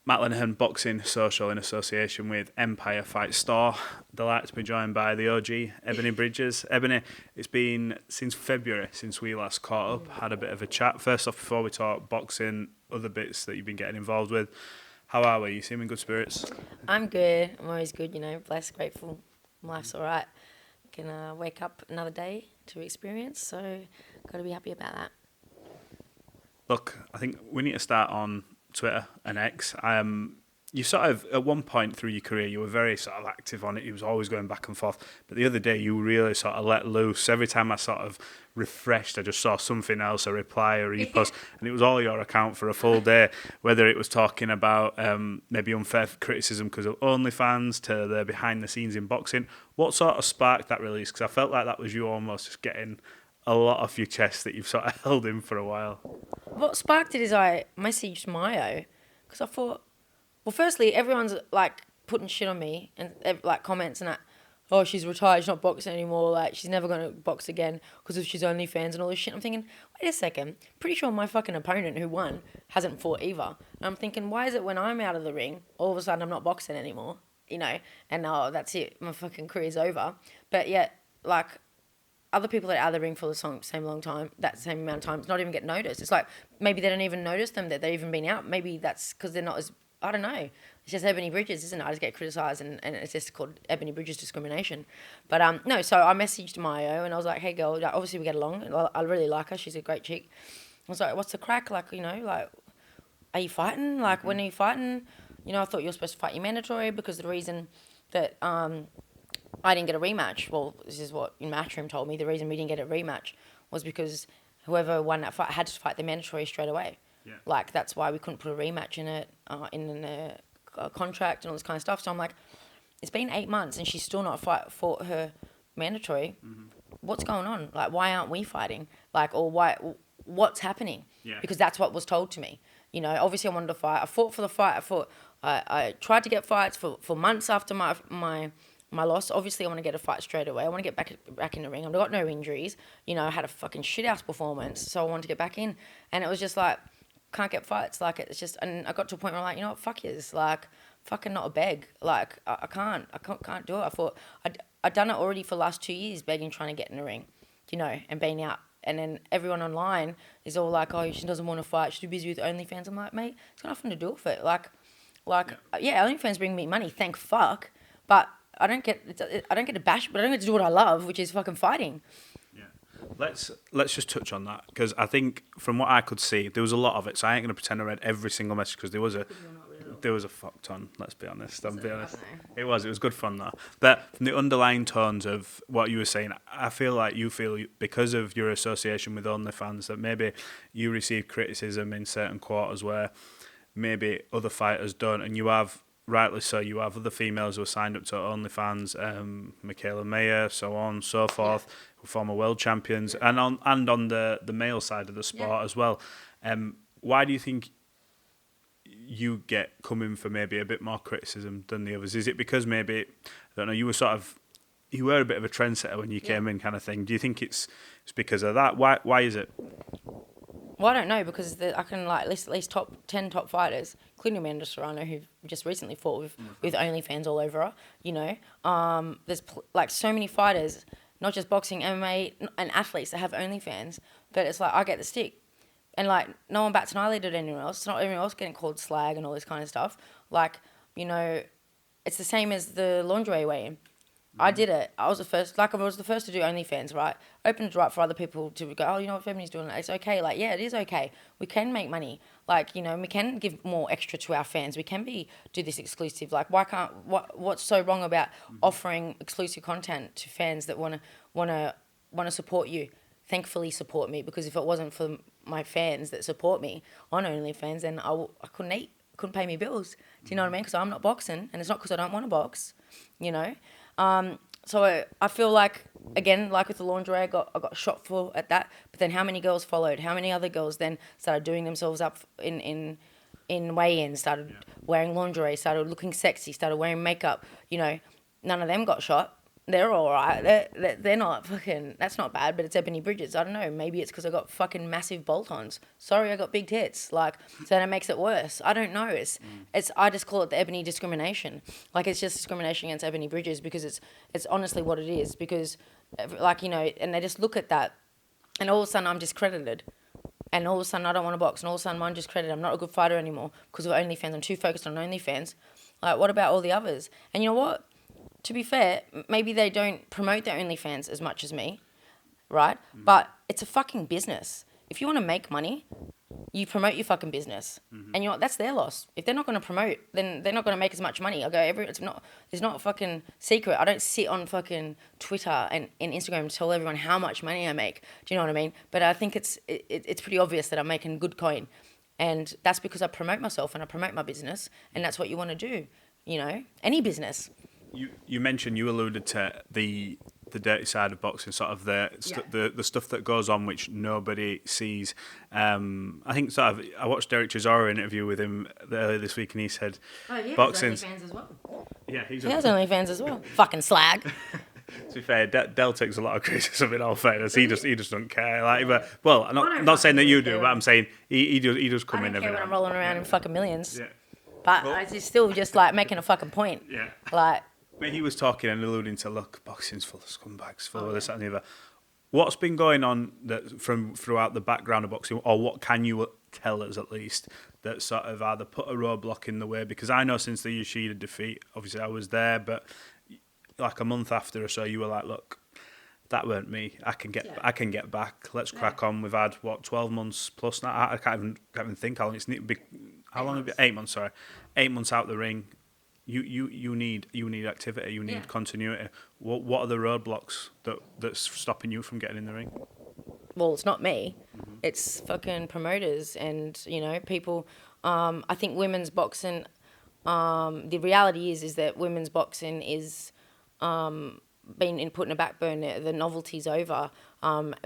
Matt Linehan Boxing Social in association with Empire Fight Store. Delighted to be joined by the OG, Ebanie Bridges. Ebanie, it's been since February since we last caught up, had a bit of a chat. First off, before we talk boxing, other bits that you've been getting involved with, how are we? You seem in good spirits? I'm good. I'm always good, blessed, grateful. Life's all right. Can wake up another day to experience, so got to be happy about that. Look, I think we need to start on Twitter and X. You sort of, at one point through your career, you were very sort of active on it. You was always going back and forth. But the other day, you really sort of let loose. Every time I sort of refreshed, I just saw something else, a reply, a repost, and it was all your account for a full day. Whether it was talking about maybe unfair criticism because of OnlyFans to the behind the scenes in boxing. What sort of sparked that release? Because I felt like that was you almost just getting a lot off your chest that you've sort of held in for a while. What sparked it is I messaged Mayo because I thought, well, firstly, everyone's like putting shit on me and like comments and that, oh, she's retired, she's not boxing anymore, like she's never going to box again because of she's OnlyFans and all this shit. I'm thinking, wait a second, pretty sure my fucking opponent who won hasn't fought either. And I'm thinking, why is it when I'm out of the ring, all of a sudden I'm not boxing anymore, and that's it, my fucking career's over. But yet, like, other people that are out of the ring for the same long time, that same amount of time, it's not even get noticed. It's like maybe they don't even notice them that they've even been out. Maybe that's because they're not as, I don't know. It's just Ebanie Bridges, isn't it? I just get criticised and it's just called Ebanie Bridges discrimination. But no, so I messaged Mayo and I was like, hey girl, obviously we get along. And I really like her. She's a great chick. I was like, what's the crack? Like, like, are you fighting? Like, when are you fighting? I thought you were supposed to fight your mandatory because the reason that I didn't get a rematch. Well, this is what Matchroom told me. The reason we didn't get a rematch was because whoever won that fight had to fight the mandatory straight away. Yeah. Like, that's why we couldn't put a rematch in it, in a contract and all this kind of stuff. So I'm like, it's been 8 months and she's still not fought her mandatory. Mm-hmm. What's going on? Like, why aren't we fighting? Like, or what's happening? Yeah. Because that's what was told to me. Obviously I wanted to fight. I fought for the fight. I tried to get fights for months after my loss. Obviously, I want to get a fight straight away. I want to get back in the ring. I've got no injuries. I had a fucking shit-ass performance, so I wanted to get back in. And it was just like, can't get fights. Like, it's just... And I got to a point where I'm like, you know what, fuck yous. Like, fucking not a beg. Like, I can't do it. I thought... I'd done it already for the last 2 years, begging, trying to get in the ring, and being out. And then everyone online is all like, oh, she doesn't want to fight. She's too busy with OnlyFans. I'm like, mate, it's got nothing to do with it. Like, OnlyFans bring me money, thank fuck. But... I don't get to bash, but I don't get to do what I love, which is fucking fighting. Yeah, let's just touch on that because I think from what I could see, there was a lot of it. So I ain't gonna pretend I read every single message because there was a fuck ton. Let's be honest. It was good fun though. But from the underlying tones of what you were saying, I feel like you feel because of your association with OnlyFans that maybe you receive criticism in certain quarters where maybe other fighters don't, and you have. Rightly so, you have other females who are signed up to OnlyFans, Michaela Mayer, so on and so forth, who are former world champions, and on the male side of the sport as well. Why do you think you get coming for maybe a bit more criticism than the others? Is it because maybe, I don't know, you were a bit of a trendsetter when you came in kind of thing. Do you think it's because of that? Why is it? Well, I don't know because I can list at least top 10 top fighters, including Amanda Serrano, who just recently fought with OnlyFans all over her. There's so many fighters, not just boxing, MMA, and athletes that have OnlyFans. But it's like I get the stick, and no one bats an eyelid at anyone else. It's not anyone else getting called slag and all this kind of stuff. It's the same as the lingerie weigh-in. I did it. I was the first to do OnlyFans, right? Opened it up for other people to go, oh, what Feminy's doing? It's okay. It is okay. We can make money. We can give more extra to our fans. We can do this exclusive. What's so wrong about offering exclusive content to fans that want to support you? Thankfully support me, because if it wasn't for my fans that support me on OnlyFans, then I couldn't eat, couldn't pay me bills. Do you know what I mean? Because I'm not boxing, and it's not because I don't want to box, So I feel like, again, like with the lingerie, I got shot for at that. But then how many girls followed? How many other girls then started doing themselves up in weigh-ins, started wearing lingerie, started looking sexy, started wearing makeup? None of them got shot. they're all right. They're not fucking. That's not bad, but it's Ebony Bridges. I don't know. Maybe it's because I got fucking massive bolt-ons. Sorry, I got big tits. Like, so that makes it worse. I don't know. It's. I just call it the Ebony discrimination. Like, it's just discrimination against Ebony Bridges because it's honestly what it is. Because, like, you know, and they just look at that, and all of a sudden I'm discredited. And all of a sudden I don't want to box, and all of a sudden I'm discredited. I'm not a good fighter anymore because of OnlyFans. I'm too focused on OnlyFans. Like, what about all the others? And you know what? To be fair, maybe they don't promote their OnlyFans as much as me, right? But it's a fucking business. If you want to make money, you promote your fucking business. And you know what? That's their loss. If they're not going to promote, then they're not going to make as much money. I go, it's not a fucking secret. I don't sit on fucking Twitter and Instagram and tell everyone how much money I make. Do you know what I mean? But I think it's pretty obvious that I'm making good coin. And that's because I promote myself and I promote my business. And that's what you want to do, you know? Any business. You mentioned, you alluded to the dirty side of boxing, sort of the stuff that goes on which nobody sees. I think I watched Derek Chisora interview with him earlier this week, and he said, boxing. He has OnlyFans as well. Yeah, he has OnlyFans as well. Fucking slag. To be fair, Del takes a lot of criticism in all fairness. He just don't care. Like, but I'm not saying that you do, but I'm saying he does come in every I don't care when now. I'm rolling around in fucking millions. Yeah. But it's still just like making a fucking point. Yeah. Like. But he was talking and alluding to, look, boxing's full of scumbags, full of this, that, and the other. What's been going on from throughout the background of boxing, or what can you tell us at least, that sort of either put a roadblock in the way? Because I know since the Yoshida defeat, obviously I was there, but like a month after or so, you were like, look, that weren't me. I can get back. Let's crack on. We've had 12 months plus now. I can't even think how long it's been. How long? 8 months. Sorry, 8 months out the ring. You need activity. You need continuity. What are the roadblocks that's stopping you from getting in the ring? Well, it's not me. It's fucking promoters and, you know, people. I think women's boxing. The reality is that women's boxing is been put in a back burner. The novelty's over.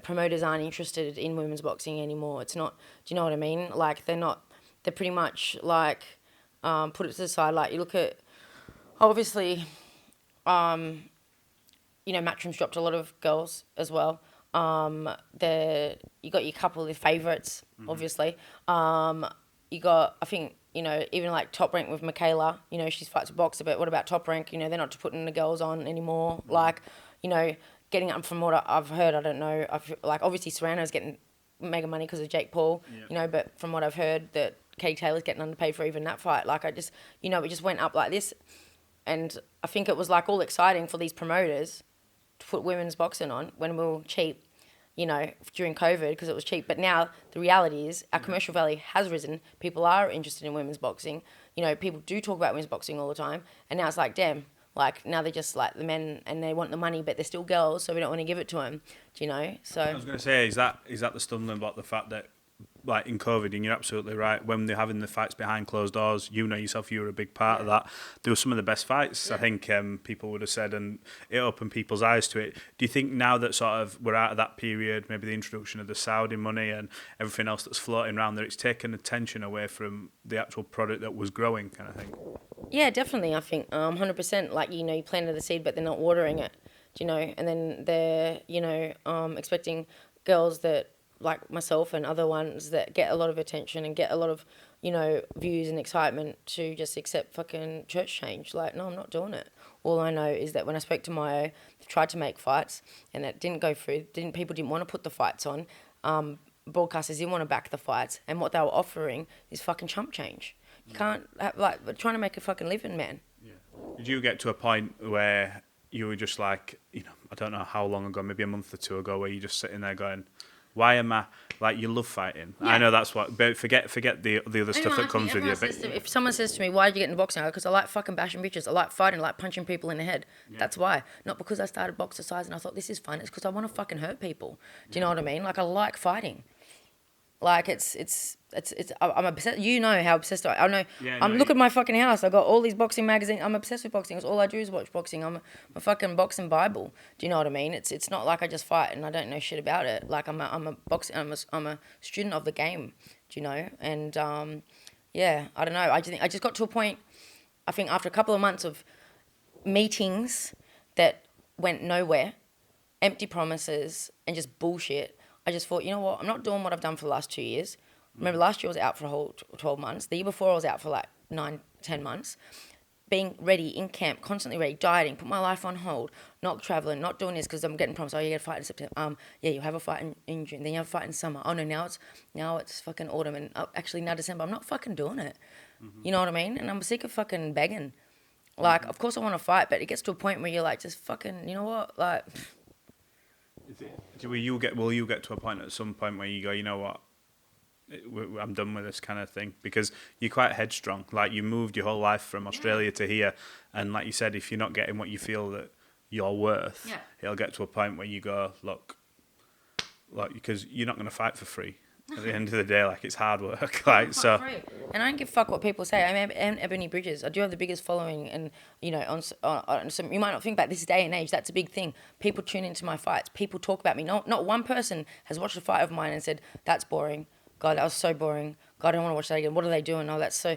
Promoters aren't interested in women's boxing anymore. It's not. Do you know what I mean? Like they're not. They're pretty much like put it to the side. Like you look at. Obviously, you know, Matchroom's dropped a lot of girls as well. You got your couple of your favourites, obviously. You got, I think, you know, even like Top Rank with Michaela, you know, she fights a boxer, but what about Top Rank? You know, they're not putting the girls on anymore. Like, you know, getting up from what I've heard, I don't know. Like, obviously, Serrano's getting mega money because of Jake Paul, you know, but from what I've heard, that Katie Taylor's getting underpaid for even that fight. Like, it just went up like this. And I think it was like all exciting for these promoters to put women's boxing on when we were cheap, you know, during COVID because it was cheap. But now the reality is our commercial value has risen. People are interested in women's boxing. You know, people do talk about women's boxing all the time. And now it's like, damn, like now they're just like the men and they want the money, but they're still girls, so we don't want to give it to them. Do you know? So I was going to say, is that the stumbling block, the fact that, like in COVID, and you're absolutely right, when they're having the fights behind closed doors, you know yourself, you were a big part of that. There were some of the best fights, I think people would have said, and it opened people's eyes to it. Do you think now that sort of we're out of that period, maybe the introduction of the Saudi money and everything else that's floating around there, it's taken attention away from the actual product that was growing, kind of thing? Yeah, definitely, I think 100%. Like, you know, you planted the seed, but they're not watering it, do you know? And then they're, you know, expecting girls that, like myself and other ones that get a lot of attention and get a lot of, you know, views and excitement to just accept fucking church change. Like, no, I'm not doing it. All I know is that when I spoke to Mayo, they tried to make fights and it didn't go through. People didn't want to put the fights on. Broadcasters didn't want to back the fights. And what they were offering is fucking chump change. You can't, we're trying to make a fucking living, man. Yeah. Did you get to a point where you were just like, you know, I don't know how long ago, maybe a month or two ago, where you're just sitting there going, why am I, like, you love fighting. Yeah. I know that's what, but forget the other stuff that comes with you. If someone says to me, why did you get into boxing? Because I like fucking bashing bitches. I like fighting, I like punching people in the head. Yeah. That's why. Not because I started boxercise and I thought this is fun. It's because I want to fucking hurt people. Do you know what I mean? Like, I like fighting. Like, I'm obsessed. You know how obsessed I know. Yeah, look at my fucking house. I got all these boxing magazines. I'm obsessed with boxing. It's all I do is watch boxing. I'm a fucking boxing Bible. Do you know what I mean? It's not like I just fight and I don't know shit about it. Like, I'm a student of the game. Do you know? And yeah, I don't know. I just got to a point. I think after a couple of months of meetings that went nowhere, empty promises and just bullshit. I just thought, you know what? I'm not doing what I've done for the last 2 years. Remember, last year I was out for a whole 12 months. The year before I was out for like 9-10 months. Being ready in camp, constantly ready, dieting, put my life on hold, not traveling, not doing this because I'm getting promised. Oh, you get a fight in September. Yeah, you have a fight in June. Then you have a fight in summer. Oh no, now it's fucking autumn and actually now December. I'm not fucking doing it. You know what I mean? And I'm sick of fucking begging. Like, of course I want to fight, but it gets to a point where you're like, just fucking, you know what? Like, will you get to a point at some point where you go, you know what? I'm done with this kind of thing, because you're quite headstrong. Like, you moved your whole life from Australia to here, and like you said, if you're not getting what you feel that you're worth, it'll get to a point where you go, look, because you're not going to fight for free. At the end of the day, like, it's hard work. Like, so. And I don't give a fuck what people say. I'm Ebanie Bridges. I do have the biggest following, and you know, on some, you might not think about this day and age. That's a big thing. People tune into my fights. People talk about me. Not one person has watched a fight of mine and said that's boring. God, that was so boring. God, I don't want to watch that again. What are they doing? Oh, that's so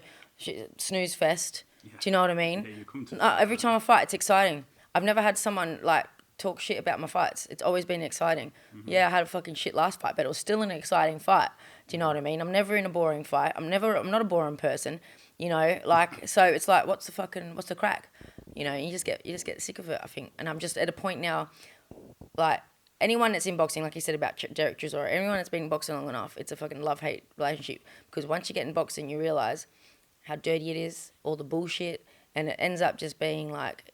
snooze fest. Yeah. Do you know what I mean? Yeah, every time I fight, it's exciting. I've never had someone like talk shit about my fights. It's always been exciting. Mm-hmm. Yeah, I had a fucking shit last fight, but it was still an exciting fight. Do you know what I mean? I'm never in a boring fight. I'm not a boring person. You know, like, so it's like, what's the crack? You know, you just get sick of it, I think. And I'm just at a point now, like, anyone that's in boxing, like you said about Derek Chisora, anyone that's been in boxing long enough, it's a fucking love-hate relationship. Because once you get in boxing, you realise how dirty it is, all the bullshit, and it ends up just being like,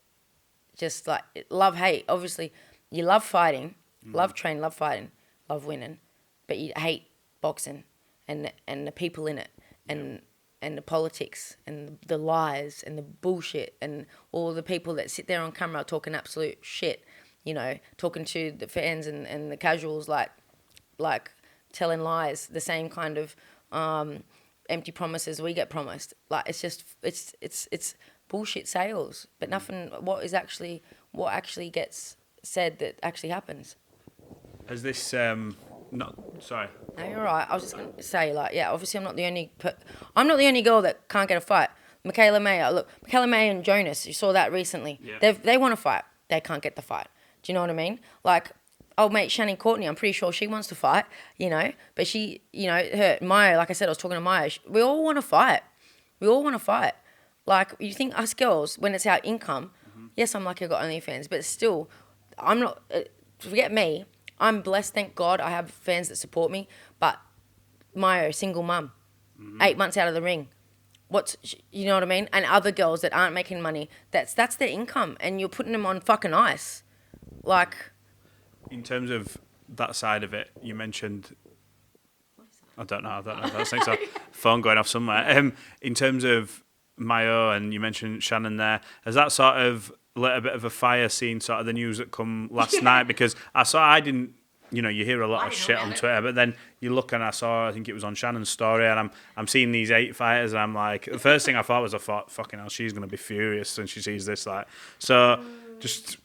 just like love-hate. Obviously, you love fighting, love training, love fighting, love winning, but you hate boxing and the people in it and the politics and the lies and the bullshit and all the people that sit there on camera talking absolute shit. You know, talking to the fans and the casuals like telling lies, the same kind of empty promises we get promised. Like, it's just it's bullshit sales, but nothing. What actually gets said that actually happens. Has this not sorry? No, you're right. I was just gonna say, like, yeah, obviously I'm not the only girl that can't get a fight. Michaela May and Jonas, you saw that recently. Yeah. They want to fight. They can't get the fight. Do you know what I mean? Like, old mate Shannon Courtney, I'm pretty sure she wants to fight, you know, but she, you know, Maya, like I said, I was talking to Maya, we all want to fight. We all want to fight. Like, you think us girls, when it's our income, yes, I'm lucky I got OnlyFans, but still, I'm not, forget me, I'm blessed, thank God, I have fans that support me, but Maya, single mum, 8 months out of the ring, you know what I mean? And other girls that aren't making money, that's their income, and you're putting them on fucking ice. Like, in terms of that side of it, you mentioned, I don't know. I think so. Phone going off somewhere. In terms of Mayo, and you mentioned Shannon there, has that sort of lit a bit of a fire seeing sort of the news that come last night? Because I didn't, you know, you hear a lot of shit on Twitter, but then you look and I think it was on Shannon's story, and I'm seeing these 8 fighters, and I'm like, the first thing I thought, fucking hell, she's going to be furious when she sees this. Like, so just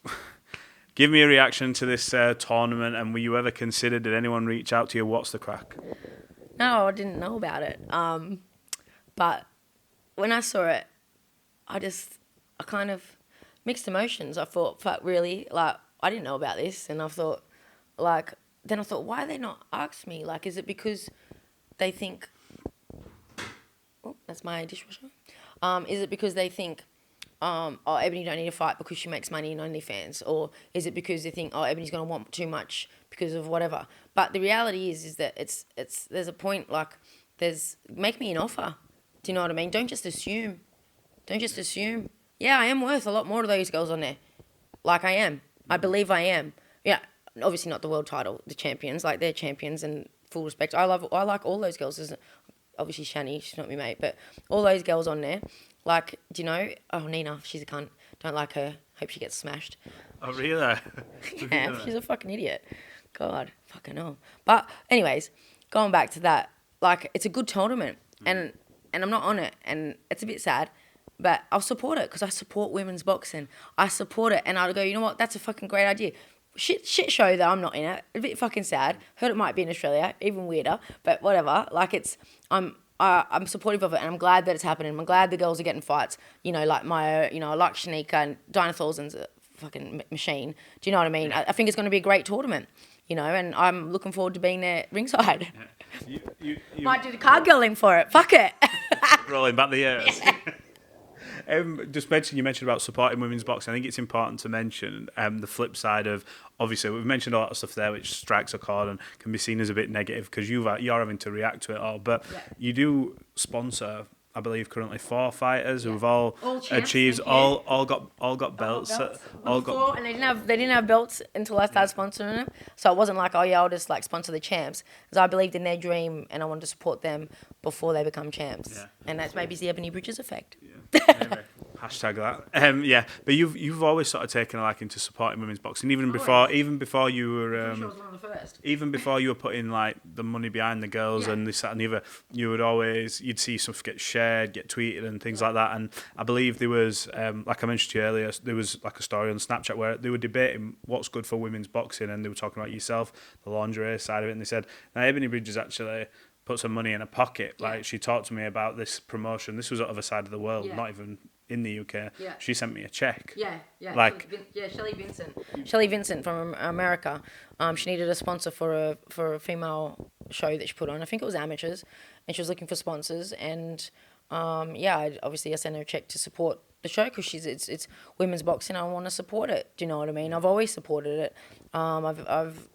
give me a reaction to this tournament, and were you ever considered, did anyone reach out to you? What's the crack? No, I didn't know about it. But when I saw it, I kind of mixed emotions. I thought, fuck, really? Like, I didn't know about this. And I thought, like, then I thought, why are they not asked me? Like, is it because they think, oh, that's my dishwasher. Is it because they think, oh, Ebanie don't need to fight because she makes money in OnlyFans? Or is it because they think, oh, Ebanie's going to want too much because of whatever? But the reality is that there's a point, like, make me an offer. Do you know what I mean? Don't just assume. Yeah, I am worth a lot more to those girls on there. Like, I am. I believe I am. Yeah, obviously not the world title, the champions. Like, they're champions, and full respect. I like all those girls. There's obviously Shani, she's not my mate, but all those girls on there. Like, do you know? Oh, Nina, she's a cunt. Don't like her. Hope she gets smashed. Oh, really? Yeah, she's a fucking idiot. God, fucking hell. But anyways, going back to that, like, it's a good tournament, and I'm not on it, and it's a bit sad, but I'll support it because I support women's boxing. I support it, and I'll go, you know what? That's a fucking great idea. Shit show that I'm not in it. A bit fucking sad. Heard it might be in Australia, even weirder, but whatever. Like, I'm supportive of it, and I'm glad that it's happening. I'm glad the girls are getting fights. You know, like Maya, you know, I like Shanika, and Dinah Thorsen's a fucking machine. Do you know what I mean? I think it's going to be a great tournament, you know, and I'm looking forward to being there ringside. Yeah. You Might do the cargirling for it. Fuck it. rolling back the years. Just you mentioned about supporting women's boxing. I think it's important to mention the flip side of, obviously, we've mentioned a lot of stuff there which strikes a chord and can be seen as a bit negative because you're having to react to it all. But you do sponsor, I believe, currently 4 fighters who've all achieved, all got belts. And they didn't have belts until I started sponsoring them. So it wasn't like, oh yeah, I'll just like sponsor the champs, because I believed in their dream and I wanted to support them before they become champs. Yeah. And that's maybe the Ebanie Bridges effect. Yeah. Hashtag that. Yeah, but you've always sort of taken a liking to supporting women's boxing, even before you were I was one of the first. even before you were putting like the money behind the girls and this that and the other. You'd see stuff get shared, get tweeted, and things like that. And I believe there was, like I mentioned to you earlier, there was like a story on Snapchat where they were debating what's good for women's boxing, and they were talking about yourself, the lingerie side of it, and they said, now Ebanie Bridges actually put some money in her pocket. Like, she talked to me about this promotion. This was out of a side of the world, not even in the UK. Yeah. She sent me a check. Yeah. Like, Shelley Vincent from America. She needed a sponsor for a female show that she put on. I think it was amateurs, and she was looking for sponsors. And I sent her a check to support the show because it's women's boxing. I want to support it. Do you know what I mean? I've always supported it. I've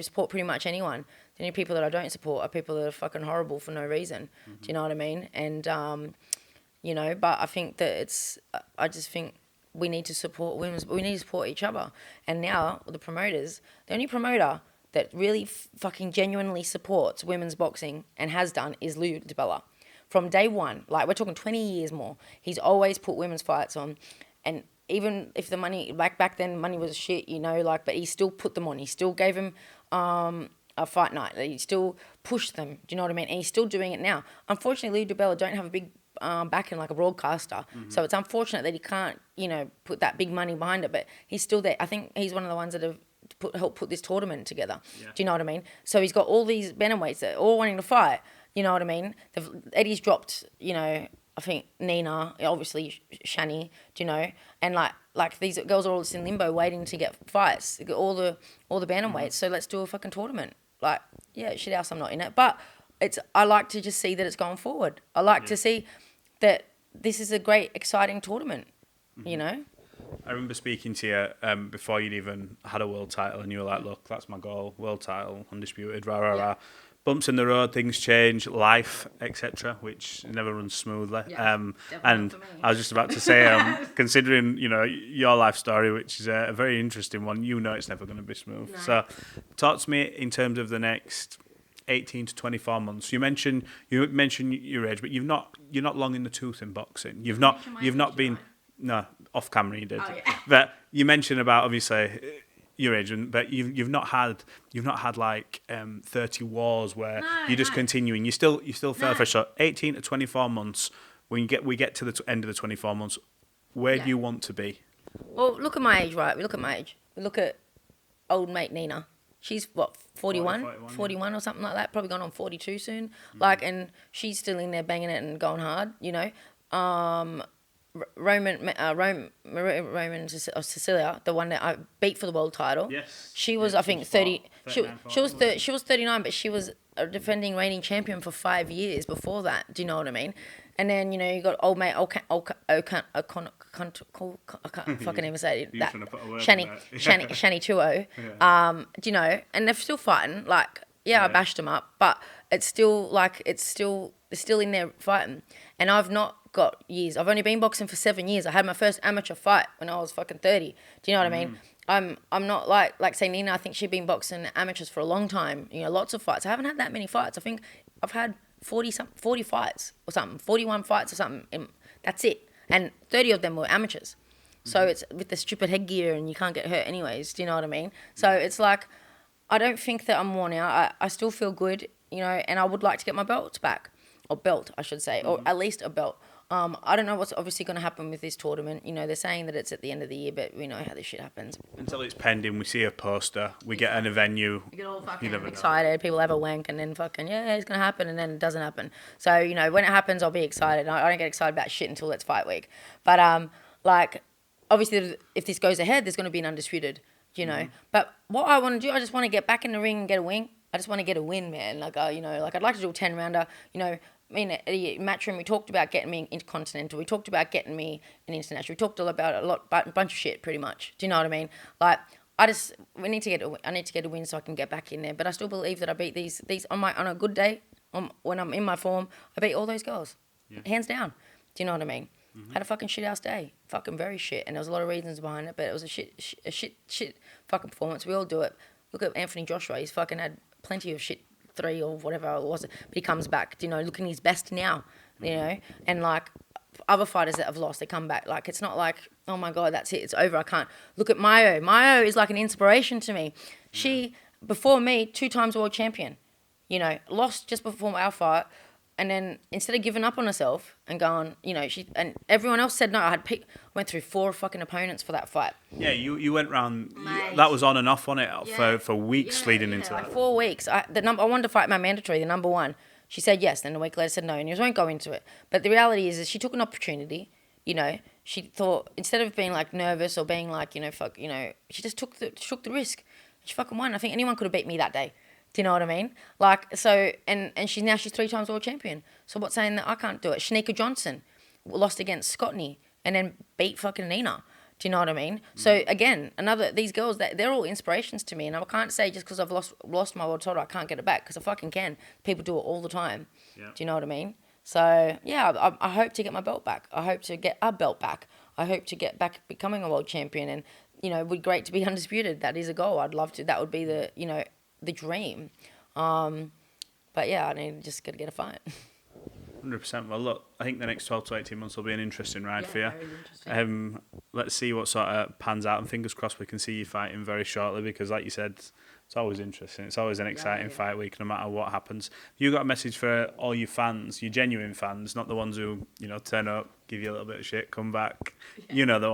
support pretty much anyone. The only people that I don't support are people that are fucking horrible for no reason. Mm-hmm. Do you know what I mean? And, but I think that I just think we need to support we need to support each other. And now the promoters, the only promoter that really fucking genuinely supports women's boxing and has done is Lou DiBella. From day one, like we're talking 20 years more, he's always put women's fights on. And even if the money, like back then, money was shit, but he still put them on. He still gave him a fight night. He still pushed them. Do you know what I mean? And he's still doing it now. Unfortunately, Lou DiBella don't have a big backing like a broadcaster. Mm-hmm. So it's unfortunate that he can't, put that big money behind it. But he's still there. I think he's one of the ones that have helped put this tournament together. Yeah. Do you know what I mean? So he's got all these bantamweights that are all wanting to fight. You know what I mean? Eddie's dropped, I think Nina, obviously Shani, and like these girls are all just in limbo waiting to get fights. They got all the bantamweights. So let's do a fucking tournament. Like, yeah, shit else I'm not in it, but I like to just see that it's going forward. I like to see that this is a great, exciting tournament. Mm-hmm. I remember speaking to you before you'd even had a world title, and you were like, "Look, that's my goal: world title, undisputed." Rah rah rah. Bumps in the road, things change, life, etc., which never runs smoothly. And I was just about to say, considering your life story, which is a very interesting one, it's never going to be smooth. No. So, talk to me in terms of the next 18 to 24 months. You mentioned your age, but you're not long in the tooth in boxing. You've not been off camera. You did, but you mentioned about obviously your age, but you've not had like 30 wars where you're just continuing. You still fail fresh. So 18 to 24 months. When we get to the end of the 24 months, where do you want to be? Well, look at my age, right? We look at my age. We look at old mate Nina. She's what, 41 or something like that. Probably going on 42 soon. Mm-hmm. And she's still in there banging it and going hard. Roman Cecilia, the one that I beat for the world title. Yes. She was, I think, 30. She was 39, but she was a defending reigning champion for 5 years before that. Do you know what I mean? And then you got old mate I can't fucking even say it. That Shani Chuo. Yeah. And they're still fighting. I bashed them up, but it's still in there fighting. And I've not got years. I've only been boxing for 7 years. I had my first amateur fight when I was fucking 30. Do you know what I mean? I'm not like say Nina. I think she'd been boxing amateurs for a long time. Lots of fights. I haven't had that many fights. I think I've had 40 fights or something, 41 fights or something. That's it. And 30 of them were amateurs. So it's with the stupid headgear and you can't get hurt anyways. Do you know what I mean? So it's like, I don't think that I'm worn out. I still feel good, and I would like to get my belts back. Or belt, I should say, or at least a belt. I don't know what's obviously going to happen with this tournament. They're saying that it's at the end of the year, but we know how this shit happens. Until it's pending, we see a poster, we get in a venue. You get all fucking excited, people have a wank, and then fucking, it's going to happen, and then it doesn't happen. So, when it happens, I'll be excited. I don't get excited about shit until it's fight week. But, obviously, if this goes ahead, there's going to be an undisputed, you know. But what I want to do, I just want to get back in the ring and get a win. I just want to get a win, man. Like, you know, like I'd like to do a 10-rounder. You know, I mean, at the Matchroom, we talked about getting me intercontinental. We talked about getting me an international. We talked all about a bunch of shit, pretty much. Do you know what I mean? Like, I need to get a win so I can get back in there. But I still believe that I beat these on a good day, when I'm in my form, I beat all those girls, hands down. Do you know what I mean? Had a fucking shit house day, fucking very shit, and there was a lot of reasons behind it, but it was a shit fucking performance. We all do it. Look at Anthony Joshua. He's fucking had plenty of shit 3 or whatever it was, but he comes back. You know, looking his best now. You know, and like other fighters that have lost, they come back. Like it's not like, oh my god, that's it, it's over. I can't. Look at Mayo. Mayo is like an inspiration to me. She, before me, 2 times world champion. You know, lost just before our fight. And then instead of giving up on herself and going, you know, and everyone else said no. I went through 4 fucking opponents for that fight. Yeah, you went round. That was on and off on it for weeks leading into like that. 4 weeks. I wanted to fight my mandatory, the number 1. She said yes. Then a week later said no, and you won't go into it. But the reality is she took an opportunity. You know, she thought instead of being like nervous or being like, you know, fuck, you know, she just took the risk. She fucking won. I think anyone could have beat me that day. Do you know what I mean? Like, so, and she's 3 times world champion. So what's saying that I can't do it? Shanika Johnson lost against Scottney and then beat fucking Nina. Do you know what I mean? So again, these girls, they're all inspirations to me. And I can't say just because I've lost my world title, I can't get it back, because I fucking can. People do it all the time. Yeah. Do you know what I mean? So yeah, I hope to get my belt back. I hope to get a belt back. I hope to get back becoming a world champion. And, you know, it would be great to be undisputed. That is a goal. I'd love to. That would be the, you know, the dream. But yeah, I need just got to get a fight. 100%. Well, look, I think the next 12 to 18 months will be an interesting ride for you. Very interesting. Let's see what sort of pans out, and fingers crossed we can see you fighting very shortly, because like you said, it's always interesting. It's always an exciting fight week, no matter what happens. You got a message for all your fans, your genuine fans, not the ones who, you know, turn up, give you a little bit of shit, come back. Yeah. You know, the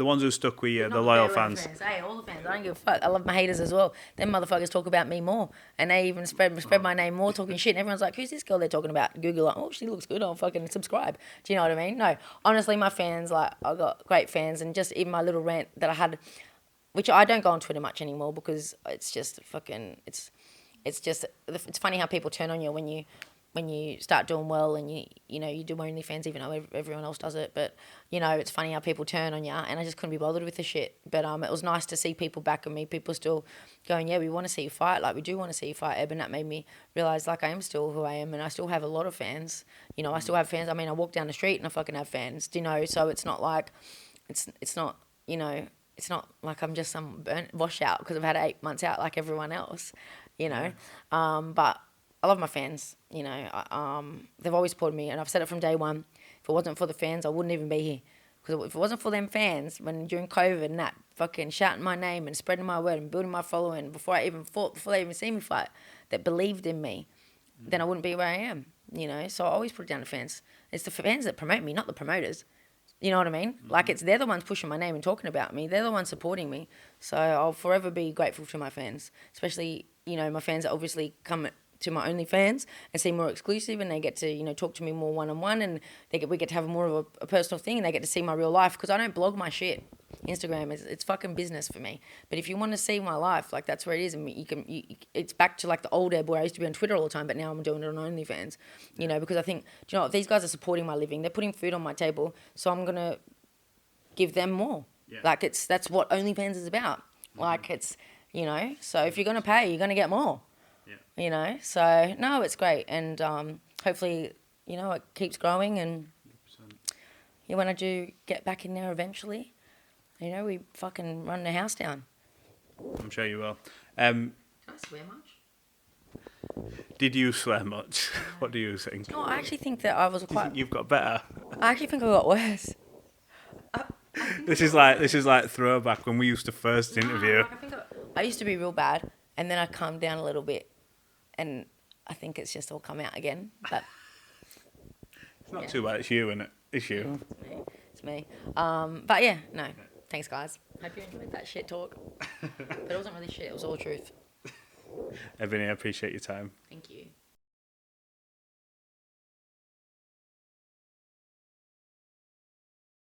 ones who stuck with you, the loyal fans. Hey, all the fans. I don't give a fuck. I love my haters as well. Them motherfuckers talk about me more, and they even spread my name more, talking shit. And everyone's like, "Who's this girl they're talking about?" Google, like, "Oh, she looks good. I'll fucking subscribe." Do you know what I mean? No, honestly, my fans, like, I got great fans, and just even my little rant that I had, which I don't go on Twitter much anymore, because it's just fucking, it's funny how people turn on you when you start doing well, and you know, you do OnlyFans, even though everyone else does it. But, you know, it's funny how people turn on you, and I just couldn't be bothered with the shit. But it was nice to see people backing me, people still going, yeah, we want to see you fight, like, we do want to see you fight, Eb, and that made me realise, like, I am still who I am, and I still have a lot of fans. You know, I still have fans. I mean, I walk down the street and I fucking have fans, do you know? So it's not like, it's not, you know, it's not like I'm just some burnt washout because I've had 8 months out like everyone else, you know. But I love my fans, you know. They've always supported me, and I've said it from day one. If it wasn't for the fans, I wouldn't even be here. Because if it wasn't for them fans, when during COVID and that, fucking shouting my name and spreading my word and building my following before I even fought, before they even see me fight, that believed in me, then I wouldn't be where I am, you know. So I always put it down to fans. It's the fans that promote me, not the promoters. You know what I mean? Like, they're the ones pushing my name and talking about me. They're the ones supporting me. So I'll forever be grateful to my fans, especially, you know, my fans that obviously come to my OnlyFans and see more exclusive, and they get to, you know, talk to me more one-on-one, and we get to have more of a personal thing, and they get to see my real life, because I don't blog my shit. Instagram it's fucking business for me. But if you want to see my life, like, that's where it is. And it's back to like the old Eb where I used to be on Twitter all the time, but now I'm doing it on OnlyFans, you know, because I think, do you know what, these guys are supporting my living, they're putting food on my table, so I'm gonna give them more. Like, that's what OnlyFans is about. Like, it's, you know, so if you're gonna pay, you're gonna get more. You know, so no, it's great, and hopefully, you know, it keeps growing, and yeah, when I do get back in there eventually, you know, we fucking run the house down. I'm sure you will. Can I swear much? Did you swear much? What do you think? No, I actually think that I was quite. You think you've got better? I actually think I got worse. This is like throwback when we used to first interview. Like, I used to be real bad, and then I calmed down a little bit. And I think it's just all come out again. But it's not too bad. It's you, isn't it? It's you. It's me. But yeah, no. Thanks, guys. Hope you enjoyed that shit talk. But it wasn't really shit. It was all truth. Ebanie, I appreciate your time. Thank you.